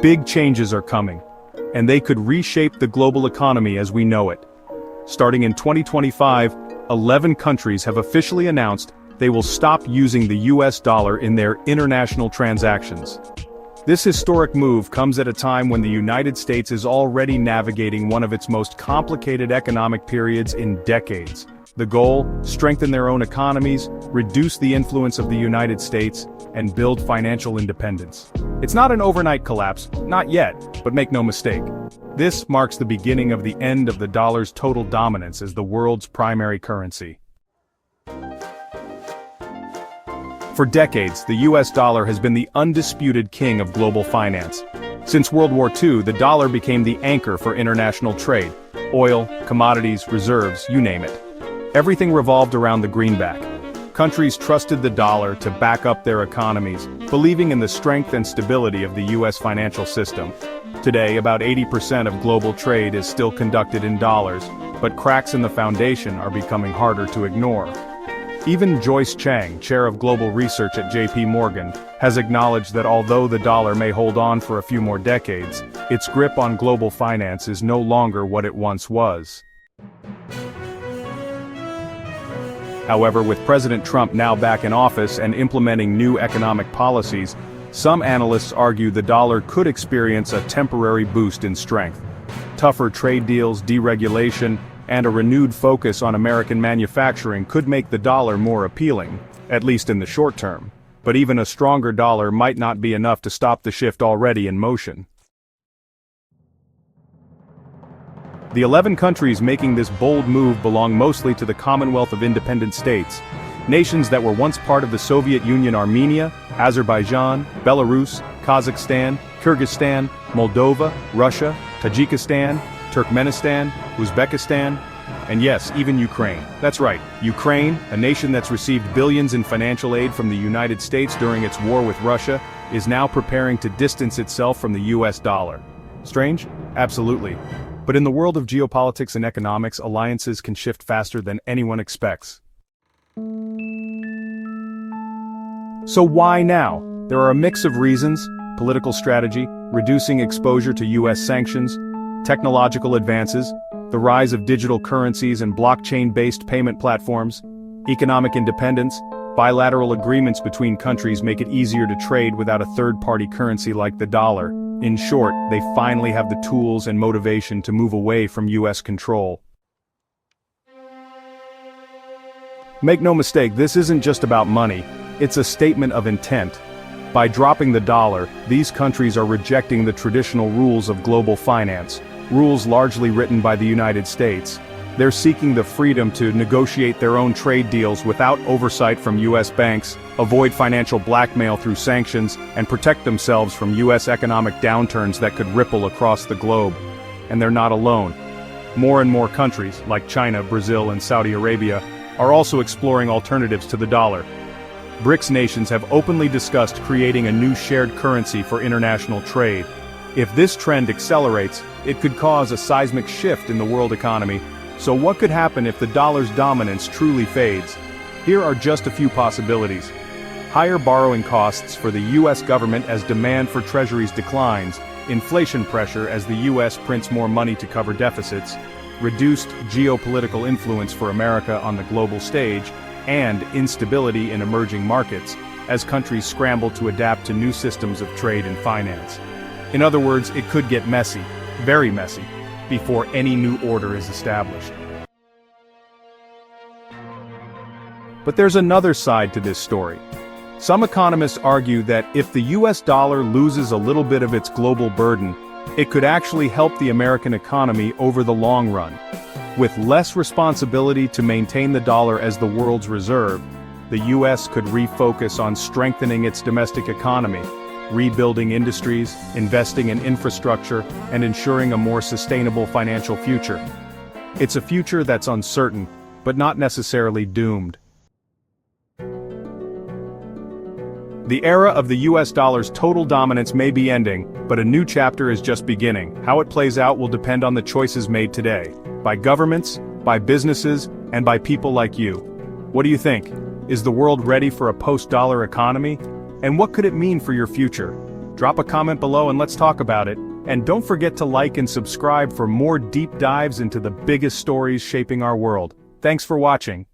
Big changes are coming, and they could reshape the global economy as we know it. Starting in 2025, 11 countries have officially announced they will stop using the US dollar in their international transactions. This historic move comes at a time when the United States is already navigating one of its most complicated economic periods in decades. The goal: strengthen their own economies, reduce the influence of the United States, and build financial independence. It's not an overnight collapse, not yet, but make no mistake. This marks the beginning of the end of the dollar's total dominance as the world's primary currency. For decades, the US dollar has been the undisputed king of global finance. Since World War II, the dollar became the anchor for international trade. Oil, commodities, reserves, you name it. Everything revolved around the greenback. Countries trusted the dollar to back up their economies, believing in the strength and stability of the US financial system. Today, about 80% of global trade is still conducted in dollars, but cracks in the foundation are becoming harder to ignore. Even Joyce Chang, chair of global research at JP Morgan, has acknowledged that although the dollar may hold on for a few more decades, its grip on global finance is no longer what it once was. However, with President Trump now back in office and implementing new economic policies, some analysts argue the dollar could experience a temporary boost in strength. Tougher trade deals, deregulation, and a renewed focus on American manufacturing could make the dollar more appealing, at least in the short term. But even a stronger dollar might not be enough to stop the shift already in motion. The 11 countries making this bold move belong mostly to the Commonwealth of Independent States. Nations that were once part of the Soviet Union: Armenia, Azerbaijan, Belarus, Kazakhstan, Kyrgyzstan, Moldova, Russia, Tajikistan, Turkmenistan, Uzbekistan, and yes, even Ukraine. That's right, Ukraine, a nation that's received billions in financial aid from the United States during its war with Russia, is now preparing to distance itself from the US dollar. Strange? Absolutely. But in the world of geopolitics and economics, alliances can shift faster than anyone expects. So why now? There are a mix of reasons: political strategy, reducing exposure to US sanctions, technological advances, the rise of digital currencies and blockchain-based payment platforms, economic independence. Bilateral agreements between countries make it easier to trade without a third-party currency like the dollar. In short, they finally have the tools and motivation to move away from US control. Make no mistake, this isn't just about money, it's a statement of intent. By dropping the dollar, these countries are rejecting the traditional rules of global finance, rules largely written by the United States. They're seeking the freedom to negotiate their own trade deals without oversight from US banks, avoid financial blackmail through sanctions, and protect themselves from US economic downturns that could ripple across the globe. And they're not alone. More and more countries, like China, Brazil, and Saudi Arabia, are also exploring alternatives to the dollar. BRICS nations have openly discussed creating a new shared currency for international trade. If this trend accelerates, it could cause a seismic shift in the world economy. So what could happen if the dollar's dominance truly fades? Here are just a few possibilities. Higher borrowing costs for the US government as demand for treasuries declines, inflation pressure as the US prints more money to cover deficits, reduced geopolitical influence for America on the global stage, and instability in emerging markets as countries scramble to adapt to new systems of trade and finance. In other words, it could get messy, very messy, before any new order is established. But there's another side to this story. Some economists argue that if the US dollar loses a little bit of its global burden, it could actually help the American economy over the long run. With less responsibility to maintain the dollar as the world's reserve, the US could refocus on strengthening its domestic economy, rebuilding industries, investing in infrastructure, and ensuring a more sustainable financial future. It's a future that's uncertain, but not necessarily doomed. The era of the US dollar's total dominance may be ending, but a new chapter is just beginning. How it plays out will depend on the choices made today, by governments, by businesses, and by people like you. What do you think? Is the world ready for a post-dollar economy? And what could it mean for your future? Drop a comment below and let's talk about it. And don't forget to like and subscribe for more deep dives into the biggest stories shaping our world. Thanks for watching.